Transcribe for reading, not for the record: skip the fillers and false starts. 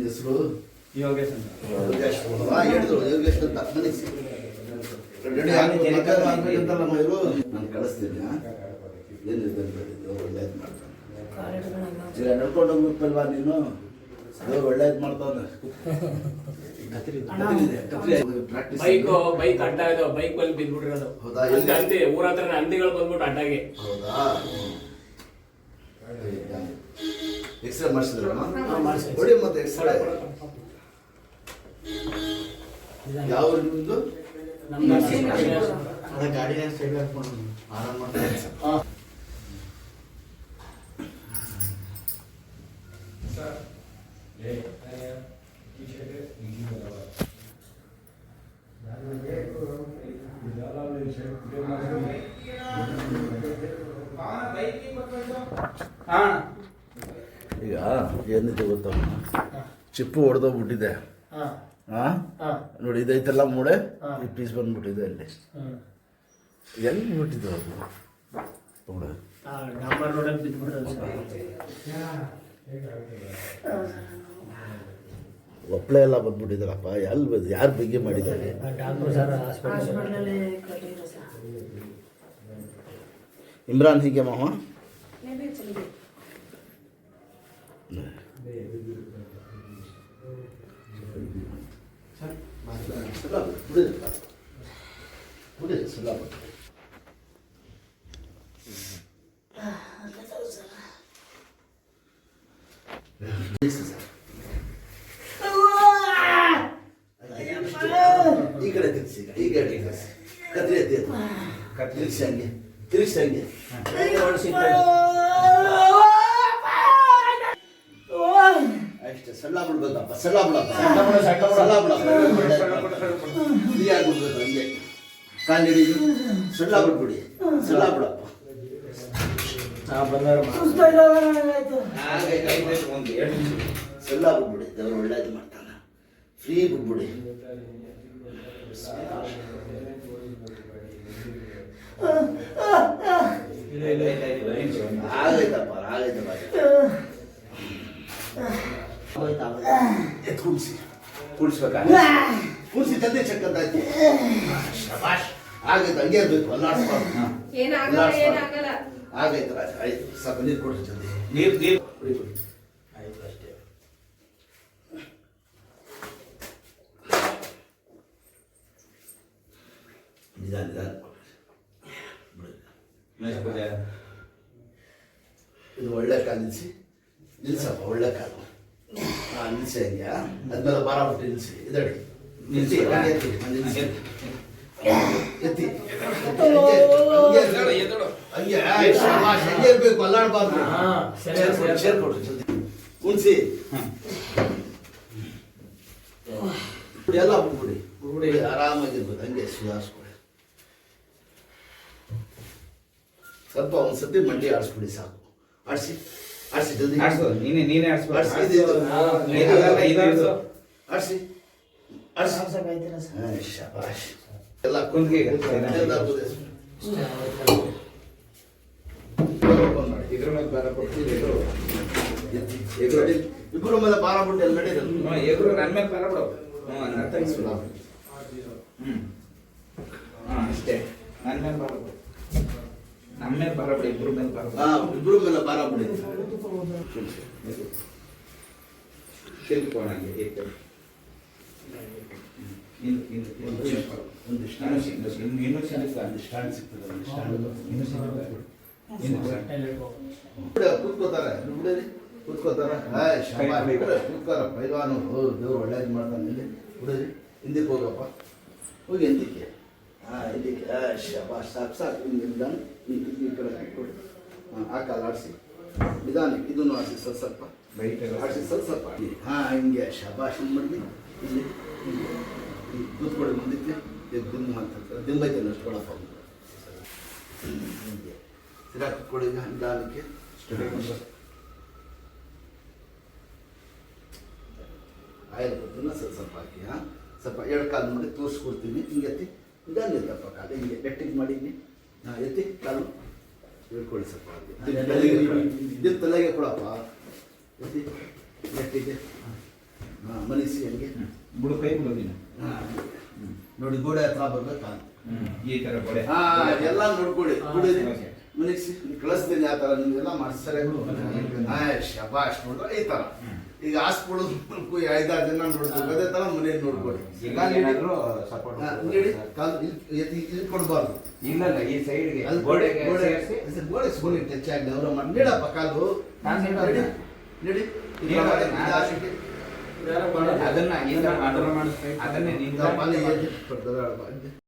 ಹೆಸರು ಯೋಗೇಶ್ ಅಂತ. ನಾನು ಕಳಿಸ್ತೀನಿ. ಒಳ್ಳೇದು ಮಾಡ್ತಾನೆ. ನಡ್ಕೊಂಡು ಹೋಗ್ಬೇಕಲ್ವಾ ನೀನು? ದೇವ್ರು ಒಳ್ಳೇದು ಮಾಡ್ತಾನೆ. ಬೈಕ್ ಅಡ್ಡ ಇದು, ಬೈಕ್ ಅಲ್ಲಿ ಬಿದ್ಬಿಟ್ಟಿರೋದು. ಹೌದಾ? ಊರ ಹತ್ರ ಹಂದಿಗಳು ಬಂದ್ಬಿಟ್ಟು ಅಡ್ಡಾಗೆ. ಹೌದಾ? ಎಕ್ಸ್ರೇ ಮಾಡಿಸಿದ್ರ? ಹೊಡಿ ಮತ್ತೆ ಎಕ್ಸ್ರೇ. ಯಾವ ನಿಮ್ದು? ಗಾಡಿ ಸೈಡ್ ಹಾಕೊಂಡು ಆರಾಮ ಮಾಡ್ತಾರೆ. ಈಗ ಏನಿದೆ ಗೊತ್ತಮ್ಮ, ಚಿಪ್ಪು ಹೊಡೆದೋಗ್ಬಿಟ್ಟಿದೆ. ನೋಡಿ ಇದೈತಲ್ಲ ಮೂಡೆ, ಈ ಪೀಸ್ ಬಂದ್ಬಿಟ್ಟಿದೆ ಅಲ್ಲಿ. ಎಲ್ಲಿ ಬಿಟ್ಟಿದ್ದು ಅದು? ಒಪ್ಪಳೆ ಎಲ್ಲ ಬಂದ್ಬಿಟ್ಟಿದ್ದಾರಪ್ಪ. ಎಲ್ಲಿ ಯಾರು ಬಗ್ಗೆ ಮಾಡಿದ್ದಾರೆ? ಇಮ್ರಾನ್ ಹೀಗೆ ಮಾವ ಈ ಕಡೆ ತಿರ್ಸಿ, ಈ ಕಡೆ ತಿರ್ಸಿ, ಕತ್ರಿ ಎತ್ತಿ ತಿರ್ಸಿ, ಹಂಗೆ ತಿರ್ಸಿ, ಹಂಗೆ ಅಷ್ಟೇ. ಸಣ್ಣ ಬಿಡ್ಬೇಕಪ್ಪ, ಸಣ್ಣ ಬಿಡಪ್ಪ, ಸಣ್ಣ ಬಿಡ್ಬೇಕು. ಹಂಗೆ ಕಾಲು ಹಿಡಿ, ಸಣ್ಣ ಬಿಡ್ಬಿಡಿ, ಸಣ್ಣ ಬಿಡಪ್ಪ. ಸಣ್ಣ ಬಿಡ್ಬಿಡಿ, ದೇವ್ರು ಒಳ್ಳೇದು ಮಾಡ್ತಾನೆ. ಫ್ರೀ ಬಿಡ್ಬಿಡಿ. ಆಗೈತಪ್ಪ, ಆಗೈತಪ್ಪ. ಕುಡಿಸಿ, ಕುಡಿಸ್ಬೇಕಾ? ಕುಡಿಸಿ ಜಲ್ದಿ ಚೆಕ್ ಅಂತ ಆಯ್ತು. ಆಗೈತೆ, ಹಂಗೆ ಇರ್ಬೇಕು, ಅಲ್ಲಾಡ್ಸ್ಬಾರ್ದು. ಆಗೈತೆ ರಾಜ, ಆಯ್ತು. ಸ್ವಲ್ಪ ನೀರು ಕೊಡ್ರಿ ಜಲ್ದಿ. ನೀರು ಆಯ್ತು ಅಷ್ಟೇ. ನಿಧಾನ ನಿಧಾನ. ಇದು ಒಳ್ಳೆ ಕಾಲು ನಿಲ್ಲಿಸಿ, ನಿಲ್ಸಪ್ಪ, ಒಳ್ಳೆ ಕಾಲು. ನಿಲ್ಸಿ ಹಂಗೆ. ಅದ್ಮೇಲೆ ಭಾರ ಬಿಟ್ಟು ನಿಲ್ಸಿ. ಇದಡಿ ನಿಲ್ಸಿ, ಎತ್ತಿ ನಿಲ್ಸಿ, ಎತ್ತಿ ಹಂಗೆ ಹಂಗೆ ಇರ್ಬೇಕು, ಅಲ್ಲಾಡ್ಬಾರ್ದು. ಸೇರ್ಕೊಡ್ರಿ ಜಲ್ದಿ. ಉಣ್ಸಿ ಎಲ್ಲ ಬಿಡ್ಬಿಡಿ, ಆರಾಮಾಗಿರ್ಬೇಕು. ಹಂಗೆ ಸುಧಾರಿಸ್ಕೊಡಿ. ಸ್ವಲ್ಪ ಒಂದ್ಸತಿ ಮಂಡಿ ಆಡಿಸ್ಬಿಡಿ, ಸಾಕು. ಆಡಿಸಿ ಆಡಿಸಿ ಜಲ್ದಿ. ನೀನೇ ಆಡಿಸಿ ಶಾಬಾಷ್. ಎಲ್ಲ ಕುಂದಿಗೆ ಇದ್ರ ಮೇಲೆ ಭಾರ ಕೊಡ್ತೀವಿ. ಇಬ್ಬರು ಮೇಲೆ ಭಾರ ಬಿಟ್ಟು ಎಲ್ಲ ನಡೀರಲ್ಲ. ಎಗ್ರು ನನ್ನ ಮೇಲೆ ಭಾರ ಬಿಡೋ. ನನ್ನ ಮೇಲೆ ಭಾರ ಬಿಡು. ನಮ್ಮ ಮೇಲೆ ಭಾರ ಬಿಡು, ಇಬ್ರ ಮೇಲೆ ಭಾರ ಬಿಡು. ಇಬ್ರು ಮೇಲೆ ಭಾರ ಬಿಡಿ ತಿಳ್ಕೊಂಡಂಗೆ ಏಕೆ? ಒಂದು ಸ್ಟ್ಯಾಂಡ್ ಸಿಗ್ತದೆ ಕೂತ್ಕೋತಾರೆ ಬಿಡರಿ ಕೂತ್ಕೋತಾರ ಕೂತ್ಕೋರ ಪೈಲ್ವಾನು ದೇವ್ರು ಒಳ್ಳೇದು ಮಾಡ್ತಾನೆ ಇಲ್ಲಿ ಬಿಡರಿ ಹಿಂದಕ್ಕೆ ಹೋಗಪ್ಪ ಹೋಗಿ ಹಿಂದಕ್ಕೆ ಇದಕ್ಕೆ ಶಬಾಷ್ ಸಾಕು ಸಾಕು ನಿಧಾನ ಈ ಕಡೆ ಹಾಕ್ಕೊಡಿ ಆ ಕಾಲು ಆಡಿಸಿ ನಿಧಾನಕ್ಕೆ ಇದನ್ನು ಆಡಿಸಿ ಸ್ವಲ್ಪ ಆಡಿಸಿ ಸ್ವಲ್ಪ ಹಿಂಗೆ ಶಬಾಷ್ ಮಾಡಿ ಇಲ್ಲಿ ಕೂತ್ಕೊಳ್ಳಿ ಮುಂದಕ್ಕೆ ದಿಮ್ಮ ಅಂತ ದಿಂಬೈತೆ ಅಷ್ಟು ಕೊಡಪ್ಪ ಹಿಂಗೆ ಸಿರಾ ಕೂತ್ಕೊಳ್ಳಿ ಈಗ ನಿಧಾನಕ್ಕೆ ಆಯಿಲ್ ಕೊಡ್ತೀನಿ ಸ್ವಲ್ಪ ಹಾಕಿ ಸ್ವಲ್ಪ ಎರಡು ಕಾಲು ಮಾಡಿ ತೋರಿಸ್ಕೊಡ್ತೀನಿ ಹಿಂಗೆ ಎತ್ತಿ ನಿಧಾನ ಎತ್ತಪ್ಪ ಕಾಲು ಹಿಂಗೆ ಗಟ್ಟಿಗೆ ಮಾಡಿ ಹಿಂಗೆ ಎತ್ತಿ ಕಾಲು ಹೇಳ್ಕೊಳ್ಳಿ ಸ್ವಲ್ಪ ದಿನ ತಲೆಗೆ ಕೊಡಪ್ಪ ಎತ್ತಿ ಗಟ್ಟಿಗೆ ಮನಸ್ಸಿ ಹಂಗೆ ಬಿಡು, ಕೈ ಬಿಡು ನೀನು. ನೋಡಿ ಗೋಡೆ ಹತ್ರ ಬರ್ಬೇಕಾ ಈ ತರ ಗೋಡೆ. ಎಲ್ಲ ನೋಡ್ಕೊಳ್ಳಿ ಬಿಡಿರಿ ಓಕೆ. ಮನಸ್ಸಿ ಕಳಿಸ್ತೀನಿ ಆ ಥರ ನಿಮಗೆಲ್ಲ ಮಾಡಿಸ್ತಾರೆ ಶಬಾಷ್ ನೋಡ್ರೆ ಈ ಥರ ಈಗ ಹಾಸ್ಪಿಟಲ್ 5-6 ಜನ ನೋಡ್ಬೇಕು ಅದೇ ಥರ ಮನೇಲಿ ನೋಡ್ಕೊಳ್ಳಿ ಈಗ ಏನಾದ್ರು ಸಪೋರ್ಟ್ ನೋಡಿ ಕಾಲು ಇಲ್ಲಿ ಕೊಡಬಾರ್ದು ಇಲ್ಲ ಈ ಸೈಡ್ಗೆ ಅಲ್ಲಿ ಗೋಡೆಗೆ ಗೋಡೆ ಸೇರಿಸಿ ಗೋಡೆ ಸ್ಕೂಲಿಗೆ ಟಚ್ ಆಗಿ ಅವರ ಮಾಡಿ ನೀಡಪ್ಪ ಕಾಲು ನಡಿ. ನಡಿ ಅದನ್ನ ಮಾಡಿಸ್ತಾ ಅದನ್ನೇ ಪಾಲಿ